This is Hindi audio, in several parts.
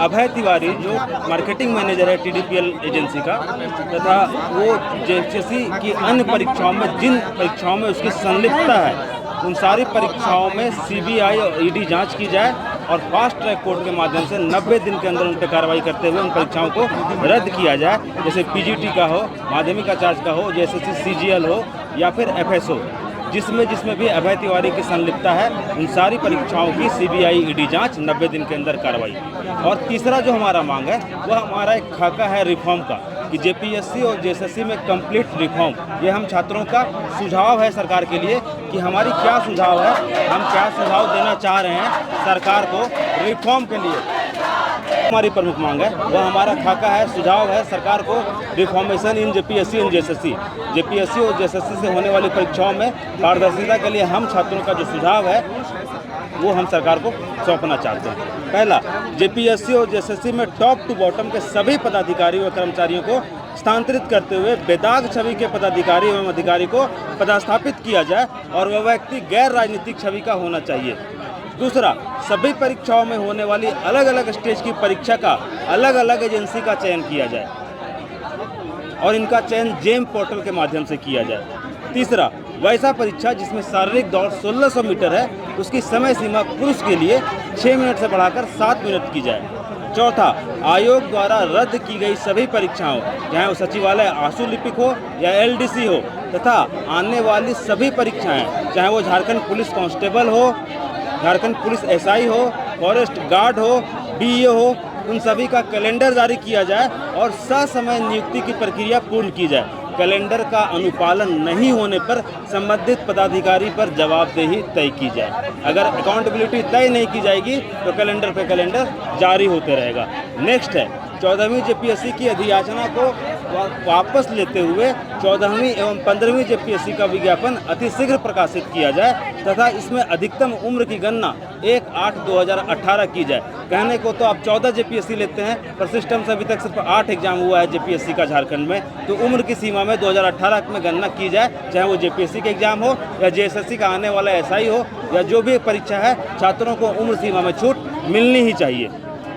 अभय तिवारी जो मार्केटिंग मैनेजर है TDPL एजेंसी का, तथा वो जेएसएससी की अन्य परीक्षाओं में जिन परीक्षाओं में उसकी संलिप्तता है उन सारी परीक्षाओं में CBI और ED जांच की जाए और फास्ट ट्रैक कोर्ट के माध्यम से 90 दिन के अंदर उन पर कार्रवाई करते हुए उन परीक्षाओं को रद्द किया जाए। जैसे PGT का हो, माध्यमिक आचार्य का हो, JSSC CGL हो या फिर FSO, जिसमें भी अभय तिवारी की संलिप्तता है उन सारी परीक्षाओं की CBI ED जांच 90 दिन के अंदर कार्रवाई। और तीसरा जो हमारा मांग है वह हमारा एक खाका है रिफॉर्म का, कि JPSC और JSSC में कंप्लीट रिफॉर्म। ये हम छात्रों का सुझाव है सरकार के लिए कि हमारी क्या सुझाव है, हम क्या सुझाव देना चाह रहे हैं सरकार को रिफॉर्म के लिए। हमारी प्रमुख मांग है वह हमारा खाका है, सुझाव है सरकार को reformation in JPSC and JSSC। JPSC और JSSC से होने वाली परीक्षाओं में पारदर्शिता के लिए हम छात्रों का जो सुझाव है वो हम सरकार को सौंपना चाहते हैं। पहला, JPSC और JSSC में टॉप टू बॉटम के सभी पदाधिकारी व कर्मचारियों को स्थानांतरित करते हुए बेदाग छवि के पदाधिकारी एवं अधिकारी को पदस्थापित किया जाए और वह व्यक्ति गैर राजनीतिक छवि का होना चाहिए। दूसरा, सभी परीक्षाओं में होने वाली अलग अलग स्टेज की परीक्षा का अलग अलग एजेंसी का चयन किया जाए और इनका चयन जेम पोर्टल के माध्यम से किया जाए। तीसरा, वैसा परीक्षा जिसमें शारीरिक दौड़ 1600 मीटर है उसकी समय सीमा पुरुष के लिए 6 मिनट से बढ़ाकर 7 मिनट की जाए। चौथा, आयोग द्वारा रद्द की गई सभी परीक्षाओं, चाहे वो सचिवालय आशु लिपिक हो या LDC हो, तथा आने वाली सभी परीक्षाएं, चाहे वो झारखंड पुलिस कांस्टेबल हो, झारखंड पुलिस SI हो, फॉरेस्ट गार्ड हो, BA हो, उन सभी का कैलेंडर जारी किया जाए और ससमय नियुक्ति की प्रक्रिया पूर्ण की जाए। कैलेंडर का अनुपालन नहीं होने पर संबंधित पदाधिकारी पर जवाबदेही तय की जाए। अगर अकाउंटेबिलिटी तय नहीं की जाएगी तो कैलेंडर पे कैलेंडर जारी होते रहेगा। नेक्स्ट है 14वीं JPSC की अधियाचना को वापस लेते हुए 14वीं एवं 15वीं JPSC का विज्ञापन अतिशीघ्र प्रकाशित किया जाए तथा इसमें अधिकतम उम्र की गणना 1/8/2018 की जाए। कहने को तो आप 14 JPSC लेते हैं, पर सिस्टम से अभी तक सिर्फ 8 एग्जाम हुआ है JPSC का झारखंड में, तो उम्र की सीमा में 2018 में गणना की जाए, चाहे वो JPSC के एग्जाम हो या JSSC का आने वाला SI हो या जो भी परीक्षा है, छात्रों को उम्र सीमा में छूट मिलनी ही चाहिए।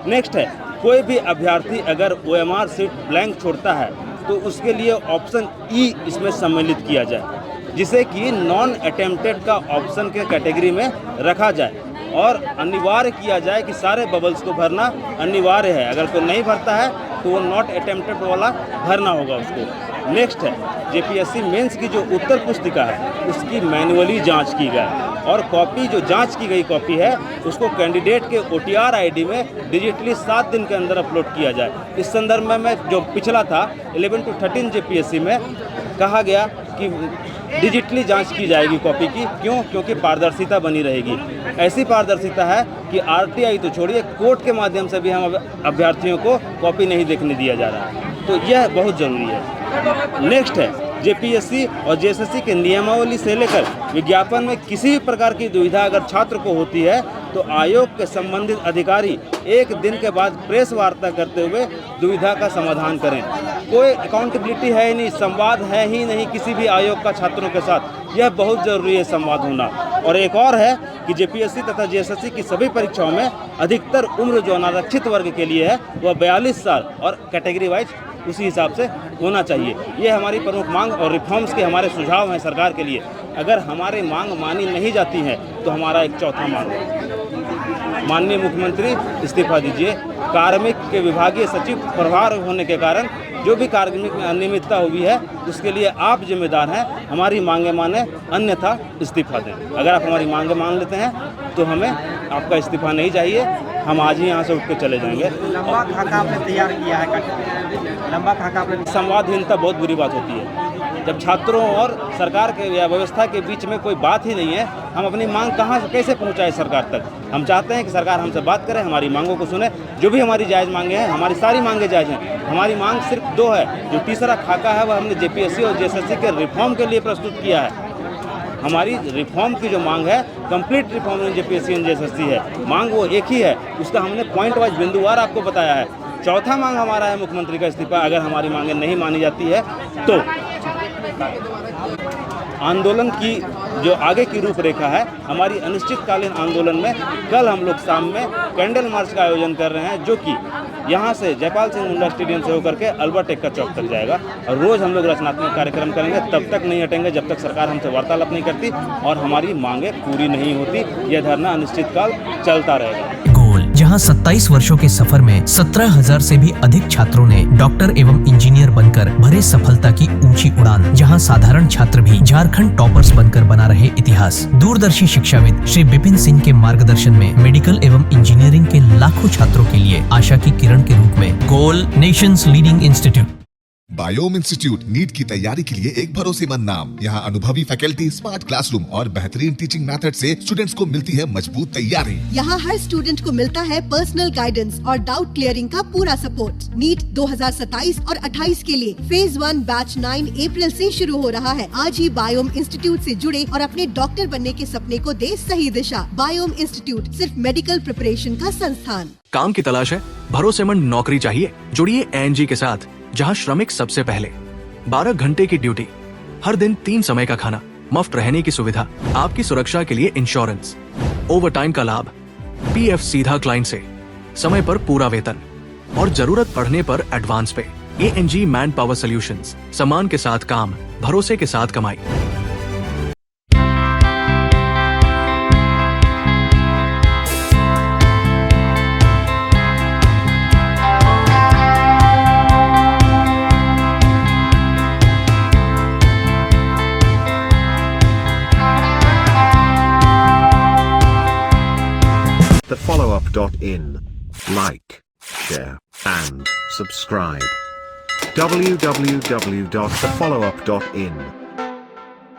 नेक्स्ट है, कोई भी अभ्यर्थी अगर OMR सीट ब्लैंक छोड़ता है तो उसके लिए ऑप्शन E इसमें सम्मिलित किया जाए, जिसे कि नॉन अटेम्प्टेड का ऑप्शन के कैटेगरी में रखा जाए और अनिवार्य किया जाए कि सारे बबल्स को भरना अनिवार्य है। अगर कोई नहीं भरता है तो वो नॉट अटेम्प्टेड वाला भरना होगा उसको। नेक्स्ट है, JPSC मेंस की जो उत्तर पुस्तिका है उसकी मैनुअली जांच की जाए और कॉपी जो जांच की गई कॉपी है उसको कैंडिडेट के OTR ID में डिजिटली 7 दिन के अंदर अपलोड किया जाए। इस संदर्भ में जो पिछला था 11 to 13 JPSC में कहा गया कि डिजिटली जांच की जाएगी कॉपी की। क्यों? क्योंकि पारदर्शिता बनी रहेगी। ऐसी पारदर्शिता है कि RTI तो छोड़िए, कोर्ट के माध्यम से भी हम अभ्यर्थियों को कॉपी नहीं देखने दिया जा रहा है, तो यह बहुत ज़रूरी है। नेक्स्ट है, JPSC और JSSC के नियमावली से लेकर विज्ञापन में किसी भी प्रकार की दुविधा अगर छात्र को होती है तो आयोग के संबंधित अधिकारी 1 दिन के बाद प्रेस वार्ता करते हुए दुविधा का समाधान करें। कोई अकाउंटेबिलिटी है ही नहीं, संवाद है ही नहीं किसी भी आयोग का छात्रों के साथ, यह बहुत ज़रूरी है संवाद होना। और एक और है कि JPSC तथा JSSC की सभी परीक्षाओं में अधिकतर उम्र जो अनारक्षित वर्ग के लिए है वह 42 साल और कैटेगरी वाइज उसी हिसाब से होना चाहिए। ये हमारी प्रमुख मांग और रिफॉर्म्स के हमारे सुझाव हैं सरकार के लिए। अगर हमारी मांग मानी नहीं जाती है तो हमारा एक चौथा मांग है, माननीय मुख्यमंत्री इस्तीफा दीजिए। कार्मिक के विभागीय सचिव प्रभार होने के कारण जो भी कार्मिक में अनियमितता हुई है उसके लिए आप जिम्मेदार हैं। हमारी मांगे माने, अन्यथा इस्तीफा दें। अगर आप हमारी मांगे मान लेते हैं तो हमें आपका इस्तीफा नहीं चाहिए, हम आज ही यहाँ से उठ के चले जाएंगे। लंबा खाका आपने तैयार किया है, लंबा खाका आपने। संवादहीनता बहुत बुरी बात होती है। जब छात्रों और सरकार के या व्यवस्था के बीच में कोई बात ही नहीं है, हम अपनी मांग कहाँ से कैसे पहुँचाएं सरकार तक। हम चाहते हैं कि सरकार हमसे बात करे, हमारी मांगों को सुने। जो भी हमारी जायज़ मांगे हैं, हमारी सारी मांगे जायज़ हैं। हमारी मांग सिर्फ 2 है। जो तीसरा खाका है वह हमने JPSC और JSSC के रिफॉर्म के लिए प्रस्तुत किया है। हमारी रिफॉर्म की जो मांग है, complete reform in JPSC and JSSC है, मांग वो एक ही है। उसका हमने पॉइंट वाइज बिंदुवार आपको बताया है। चौथा मांग हमारा है मुख्यमंत्री का इस्तीफा, अगर हमारी मांगें नहीं मानी जाती है तो। आंदोलन की जो आगे की रूपरेखा है, हमारी अनिश्चितकालीन आंदोलन में कल हम लोग शाम में कैंडल मार्च का आयोजन कर रहे हैं, जो कि यहाँ से जयपाल सिंह मुंडा स्टेडियम से होकर के अल्बर्ट एक्का चौक तक जाएगा। और रोज़ हम लोग रचनात्मक कार्यक्रम करेंगे, तब तक नहीं हटेंगे जब तक सरकार हमसे वार्तालाप नहीं करती और हमारी मांगें पूरी नहीं होती। यह धरना अनिश्चितकाल चलता रहेगा। जहां 27 वर्षों के सफर में 17,000 से भी अधिक छात्रों ने डॉक्टर एवं इंजीनियर बनकर भरे सफलता की ऊंची उड़ान, जहां साधारण छात्र भी झारखंड टॉपर्स बनकर बना रहे इतिहास। दूरदर्शी शिक्षाविद श्री विपिन सिंह के मार्गदर्शन में मेडिकल एवं इंजीनियरिंग के लाखों छात्रों के लिए आशा की किरण के रूप में goal nations leading institute. Biome institute NEET की तैयारी के लिए एक भरोसेमंद नाम। यहाँ अनुभवी फैकल्टी, स्मार्ट क्लासरूम और बेहतरीन टीचिंग मेथड से स्टूडेंट्स को मिलती है मजबूत तैयारी। यहाँ हर स्टूडेंट को मिलता है पर्सनल गाइडेंस और डाउट क्लियरिंग का पूरा सपोर्ट। नीट 2027 और 28 के लिए फेज 1 बैच 9 अप्रैल से शुरू हो रहा है। आज ही बायोम इंस्टीट्यूट से जुड़े और अपने डॉक्टर बनने के सपने को दे सही दिशा। बायोम इंस्टीट्यूट सिर्फ मेडिकल प्रिपरेशन का संस्थान। काम की तलाश है, भरोसेमंद नौकरी चाहिए, जुड़िए एएनजी के साथ, जहां श्रमिक सबसे पहले। 12 घंटे की ड्यूटी, हर दिन 3 समय का खाना, मुफ्त रहने की सुविधा, आपकी सुरक्षा के लिए इंश्योरेंस, ओवर टाइम का लाभ, पीएफ सीधा क्लाइंट से, समय पर पूरा वेतन और जरूरत पड़ने पर एडवांस पे। एएनजी मैन पावर सॉल्यूशंस, सम्मान के साथ काम, भरोसे के साथ कमाई। thefollowup.in. Like, share, and subscribe. www.thefollowup.in